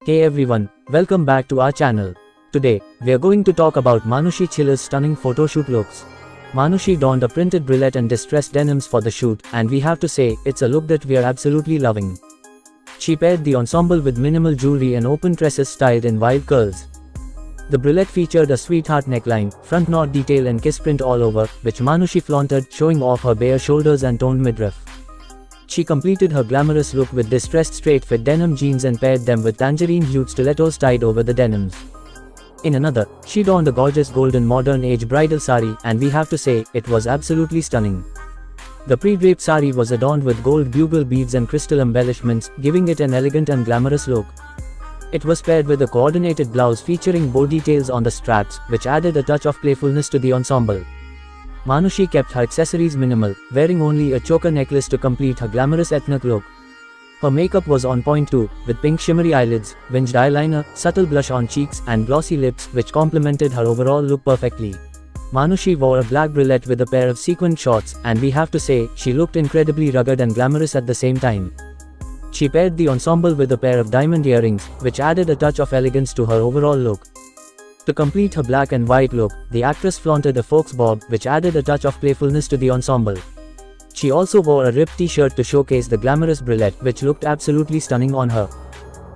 Hey everyone, welcome back to our channel. Today, we are going to talk about Manushi Chiller's stunning photoshoot looks. Manushi donned a printed bralette and distressed denims for the shoot, and we have to say, it's a look that we are absolutely loving. She paired the ensemble with minimal jewelry and open tresses styled in wild curls. The bralette featured a sweetheart neckline, front knot detail and kiss print all over, which Manushi flaunted, showing off her bare shoulders and toned midriff. She completed her glamorous look with distressed straight-fit denim jeans and paired them with tangerine-hued stilettos tied over the denims. In another, she donned a gorgeous golden modern-age bridal sari, and we have to say, it was absolutely stunning. The pre-draped sari was adorned with gold bugle beads and crystal embellishments, giving it an elegant and glamorous look. It was paired with a coordinated blouse featuring bow details on the straps, which added a touch of playfulness to the ensemble. Manushi kept her accessories minimal, wearing only a choker necklace to complete her glamorous ethnic look. Her makeup was on point too, with pink shimmery eyelids, winged eyeliner, subtle blush on cheeks, and glossy lips, which complemented her overall look perfectly. Manushi wore a black bralette with a pair of sequined shorts, and we have to say, she looked incredibly rugged and glamorous at the same time. She paired the ensemble with a pair of diamond earrings, which added a touch of elegance to her overall look. To complete her black and white look, the actress flaunted a fox bob, which added a touch of playfulness to the ensemble. She also wore a ripped t-shirt to showcase the glamorous bralette, which looked absolutely stunning on her.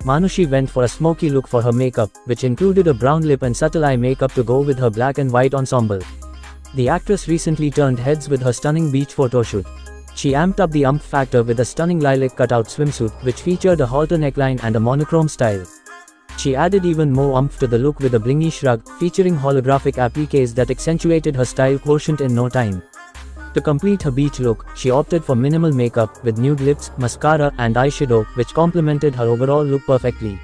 Manushi went for a smoky look for her makeup, which included a brown lip and subtle eye makeup to go with her black and white ensemble. The actress recently turned heads with her stunning beach photoshoot. She amped up the umph factor with a stunning lilac cutout swimsuit, which featured a halter neckline and a monochrome style. She added even more umph to the look with a blingy shrug, featuring holographic appliques that accentuated her style quotient in no time. To complete her beach look, she opted for minimal makeup, with nude lips, mascara, and eyeshadow, which complemented her overall look perfectly.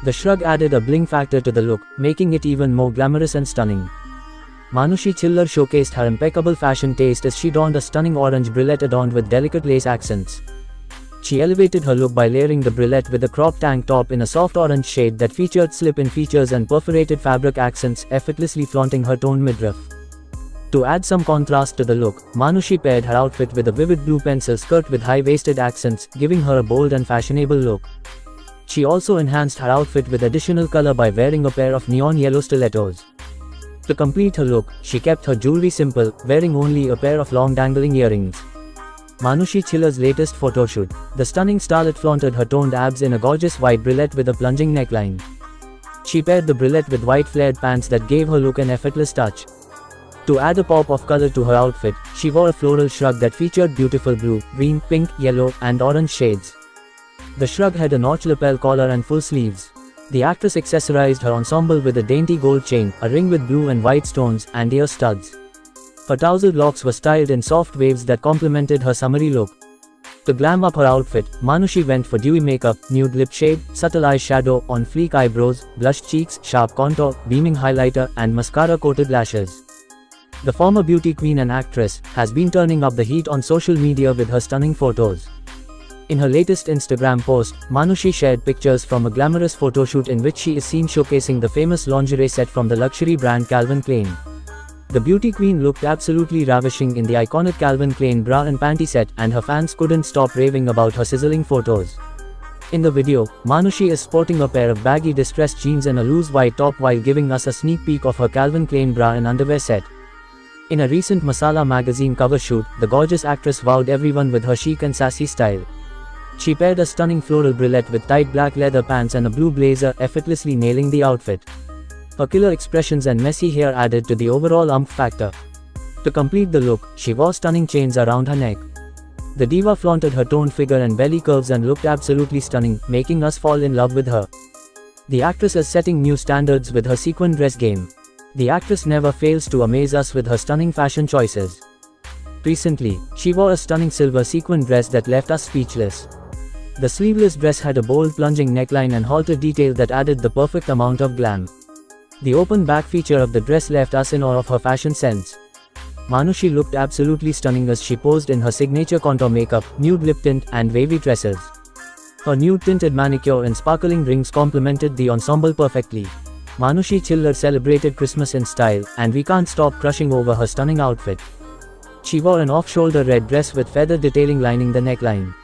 The shrug added a bling factor to the look, making it even more glamorous and stunning. Manushi Chiller showcased her impeccable fashion taste as she donned a stunning orange bralette adorned with delicate lace accents. She elevated her look by layering the bralette with a crop tank top in a soft orange shade that featured slip-in features and perforated fabric accents, effortlessly flaunting her toned midriff. To add some contrast to the look, Manushi paired her outfit with a vivid blue pencil skirt with high-waisted accents, giving her a bold and fashionable look. She also enhanced her outfit with additional color by wearing a pair of neon yellow stilettos. To complete her look, she kept her jewelry simple, wearing only a pair of long dangling earrings. Manushi Chiller's latest photoshoot. The stunning starlet flaunted her toned abs in a gorgeous white bralette with a plunging neckline. She paired the bralette with white flared pants that gave her look an effortless touch. To add a pop of color to her outfit, she wore a floral shrug that featured beautiful blue, green, pink, yellow, and orange shades. The shrug had a notch lapel collar and full sleeves. The actress accessorized her ensemble with a dainty gold chain, a ring with blue and white stones, and ear studs. Her tousled locks were styled in soft waves that complemented her summery look. To glam up her outfit, Manushi went for dewy makeup, nude lip shade, subtle eyeshadow, on-fleek eyebrows, blushed cheeks, sharp contour, beaming highlighter, and mascara-coated lashes. The former beauty queen and actress has been turning up the heat on social media with her stunning photos. In her latest Instagram post, Manushi shared pictures from a glamorous photoshoot in which she is seen showcasing the famous lingerie set from the luxury brand Calvin Klein. The beauty queen looked absolutely ravishing in the iconic Calvin Klein bra and panty set, and her fans couldn't stop raving about her sizzling photos. In the video, Manushi is sporting a pair of baggy distressed jeans and a loose white top while giving us a sneak peek of her Calvin Klein bra and underwear set. In a recent Masala magazine cover shoot, the gorgeous actress wowed everyone with her chic and sassy style. She paired a stunning floral bralette with tight black leather pants and a blue blazer, effortlessly nailing the outfit. Her killer expressions and messy hair added to the overall umph factor. To complete the look, she wore stunning chains around her neck. The diva flaunted her toned figure and belly curves and looked absolutely stunning, making us fall in love with her. The actress is setting new standards with her sequin dress game. The actress never fails to amaze us with her stunning fashion choices. Recently, she wore a stunning silver sequin dress that left us speechless. The sleeveless dress had a bold plunging neckline and halter detail that added the perfect amount of glam. The open back feature of the dress left us in awe of her fashion sense. Manushi looked absolutely stunning as she posed in her signature contour makeup, nude lip tint, and wavy tresses. Her nude tinted manicure and sparkling rings complemented the ensemble perfectly. Manushi Chiller celebrated Christmas in style, and we can't stop crushing over her stunning outfit. She wore an off-shoulder red dress with feather detailing lining the neckline.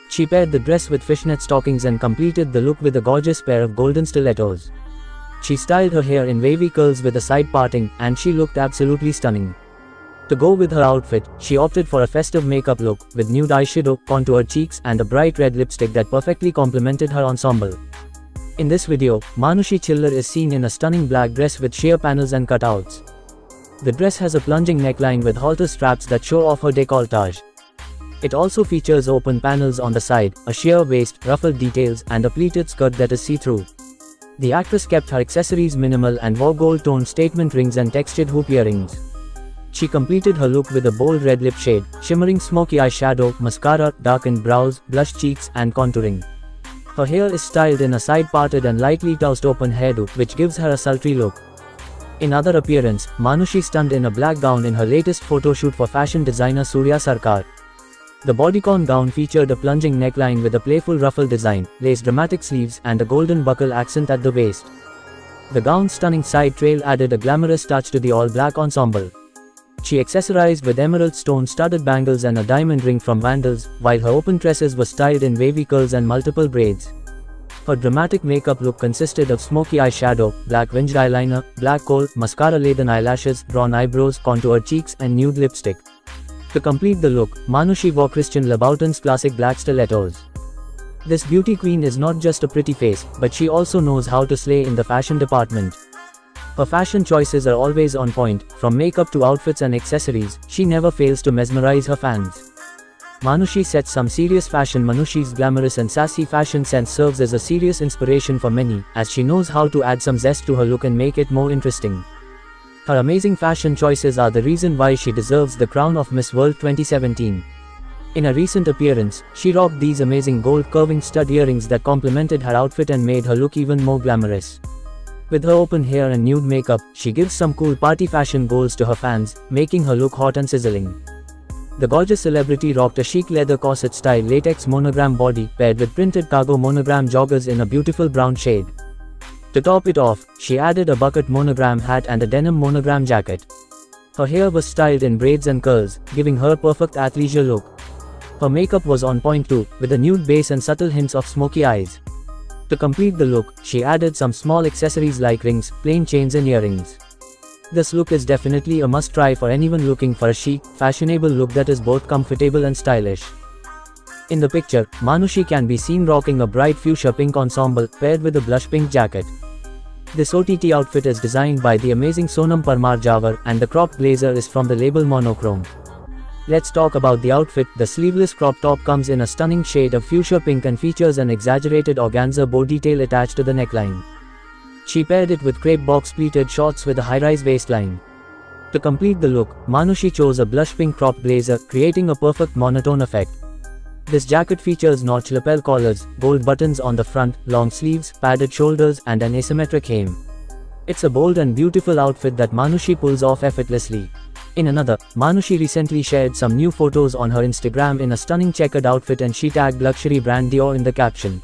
She paired the dress with fishnet stockings and completed the look with a gorgeous pair of golden stilettos. She styled her hair in wavy curls with a side parting, and she looked absolutely stunning. To go with her outfit, she opted for a festive makeup look, with nude eyeshadow, contoured cheeks, and a bright red lipstick that perfectly complemented her ensemble. In this video, Manushi Chillar is seen in a stunning black dress with sheer panels and cutouts. The dress has a plunging neckline with halter straps that show off her décolletage. It also features open panels on the side, a sheer waist, ruffled details, and a pleated skirt that is see-through. The actress kept her accessories minimal and wore gold-toned statement rings and textured hoop earrings. She completed her look with a bold red lip shade, shimmering smoky eyeshadow, mascara, darkened brows, blush cheeks, and contouring. Her hair is styled in a side-parted and lightly tossed open hairdo, which gives her a sultry look. In other appearance, Manushi stunned in a black gown in her latest photoshoot for fashion designer Surya Sarkar. The bodycon gown featured a plunging neckline with a playful ruffle design, lace dramatic sleeves, and a golden buckle accent at the waist. The gown's stunning side trail added a glamorous touch to the all-black ensemble. She accessorized with emerald stone-studded bangles and a diamond ring from Vandals, while her open tresses were styled in wavy curls and multiple braids. Her dramatic makeup look consisted of smoky eyeshadow, black winged eyeliner, black kohl, mascara-laden eyelashes, drawn eyebrows, contoured cheeks, and nude lipstick. To complete the look, Manushi wore Christian Louboutin's classic black stilettos. This beauty queen is not just a pretty face, but she also knows how to slay in the fashion department. Her fashion choices are always on point, from makeup to outfits and accessories. She never fails to mesmerize her fans. Manushi sets some serious fashion. Manushi's glamorous and sassy fashion sense serves as a serious inspiration for many, as she knows how to add some zest to her look and make it more interesting. Her amazing fashion choices are the reason why she deserves the crown of Miss World 2017. In a recent appearance, she rocked these amazing gold curving stud earrings that complemented her outfit and made her look even more glamorous. With her open hair and nude makeup, she gives some cool party fashion goals to her fans, making her look hot and sizzling. The gorgeous celebrity rocked a chic leather corset-style latex monogram body, paired with printed cargo monogram joggers in a beautiful brown shade. To top it off, she added a bucket monogram hat and a denim monogram jacket. Her hair was styled in braids and curls, giving her a perfect athleisure look. Her makeup was on point too, with a nude base and subtle hints of smoky eyes. To complete the look, she added some small accessories like rings, plain chains and earrings. This look is definitely a must-try for anyone looking for a chic, fashionable look that is both comfortable and stylish. In the picture, Manushi can be seen rocking a bright fuchsia pink ensemble, paired with a blush pink jacket. This OTT outfit is designed by the amazing Sonam Parmar Jawar, and the cropped blazer is from the label Monochrome. Let's talk about the outfit. The sleeveless crop top comes in a stunning shade of fuchsia pink and features an exaggerated organza bow detail attached to the neckline. She paired it with crepe box pleated shorts with a high-rise waistline. To complete the look, Manushi chose a blush pink cropped blazer, creating a perfect monotone effect. This jacket features notch lapel collars, gold buttons on the front, long sleeves, padded shoulders, and an asymmetric hem. It's a bold and beautiful outfit that Manushi pulls off effortlessly. In another, Manushi recently shared some new photos on her Instagram in a stunning checkered outfit, and she tagged luxury brand Dior in the caption.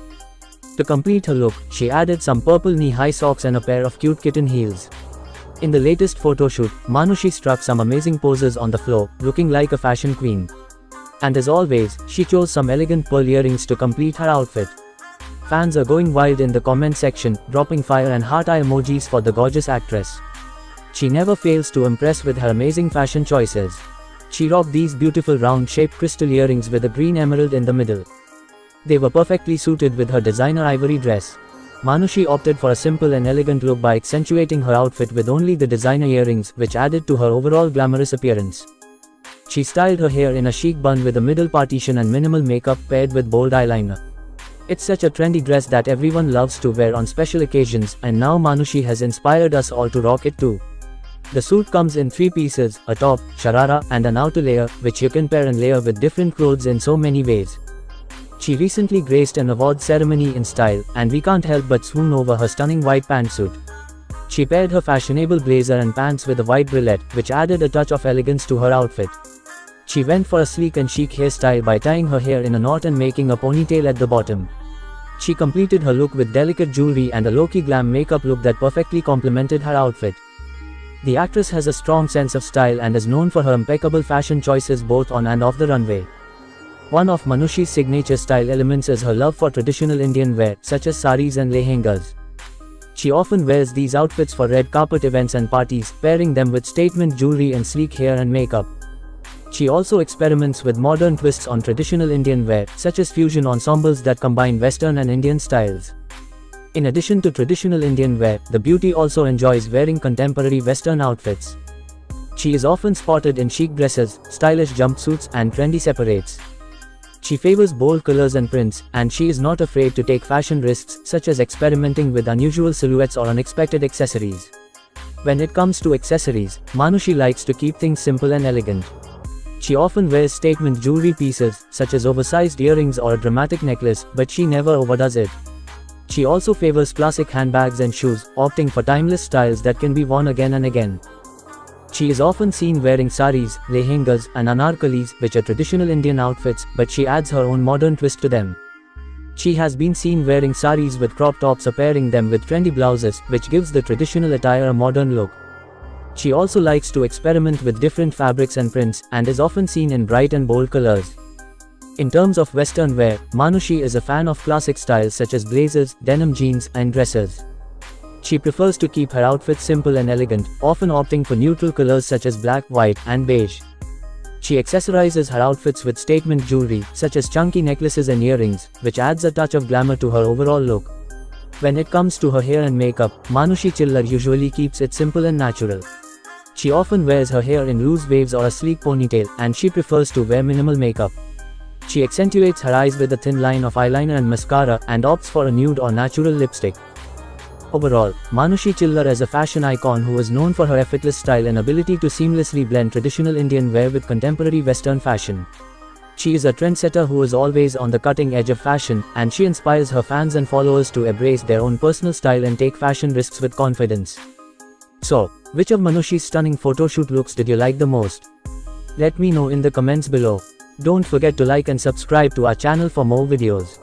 To complete her look, she added some purple knee-high socks and a pair of cute kitten heels. In the latest photoshoot, Manushi struck some amazing poses on the floor, looking like a fashion queen. And as always, she chose some elegant pearl earrings to complete her outfit. Fans are going wild in the comment section, dropping fire and heart eye emojis for the gorgeous actress. She never fails to impress with her amazing fashion choices. She rocked these beautiful round-shaped crystal earrings with a green emerald in the middle. They were perfectly suited with her designer ivory dress. Manushi opted for a simple and elegant look by accentuating her outfit with only the designer earrings, which added to her overall glamorous appearance. She styled her hair in a chic bun with a middle partition and minimal makeup paired with bold eyeliner. It's such a trendy dress that everyone loves to wear on special occasions, and now Manushi has inspired us all to rock it too. The suit comes in 3 pieces, a top, sharara, and an outer layer, which you can pair and layer with different clothes in so many ways. She recently graced an award ceremony in style, and we can't help but swoon over her stunning white pantsuit. She paired her fashionable blazer and pants with a white bralette, which added a touch of elegance to her outfit. She went for a sleek and chic hairstyle by tying her hair in a knot and making a ponytail at the bottom. She completed her look with delicate jewelry and a low-key glam makeup look that perfectly complemented her outfit. The actress has a strong sense of style and is known for her impeccable fashion choices both on and off the runway. One of Manushi's signature style elements is her love for traditional Indian wear, such as saris and lehengas. She often wears these outfits for red carpet events and parties, pairing them with statement jewelry and sleek hair and makeup. She also experiments with modern twists on traditional Indian wear, such as fusion ensembles that combine Western and Indian styles. In addition to traditional Indian wear, the beauty also enjoys wearing contemporary Western outfits. She is often spotted in chic dresses, stylish jumpsuits, and trendy separates. She favors bold colors and prints, and she is not afraid to take fashion risks, such as experimenting with unusual silhouettes or unexpected accessories. When it comes to accessories, Manushi likes to keep things simple and elegant. She often wears statement jewelry pieces, such as oversized earrings or a dramatic necklace, but she never overdoes it. She also favors classic handbags and shoes, opting for timeless styles that can be worn again and again. She is often seen wearing saris, lehengas, and anarkalis, which are traditional Indian outfits, but she adds her own modern twist to them. She has been seen wearing saris with crop tops or pairing them with trendy blouses, which gives the traditional attire a modern look. She also likes to experiment with different fabrics and prints, and is often seen in bright and bold colors. In terms of Western wear, Manushi is a fan of classic styles such as blazers, denim jeans, and dresses. She prefers to keep her outfits simple and elegant, often opting for neutral colors such as black, white, and beige. She accessorizes her outfits with statement jewelry, such as chunky necklaces and earrings, which adds a touch of glamour to her overall look. When it comes to her hair and makeup, Manushi Chillar usually keeps it simple and natural. She often wears her hair in loose waves or a sleek ponytail, and she prefers to wear minimal makeup. She accentuates her eyes with a thin line of eyeliner and mascara, and opts for a nude or natural lipstick. Overall, Manushi Chillar is a fashion icon who is known for her effortless style and ability to seamlessly blend traditional Indian wear with contemporary Western fashion. She is a trendsetter who is always on the cutting edge of fashion, and she inspires her fans and followers to embrace their own personal style and take fashion risks with confidence. So, which of Manushi's stunning photoshoot looks did you like the most? Let me know in the comments below. Don't forget to like and subscribe to our channel for more videos.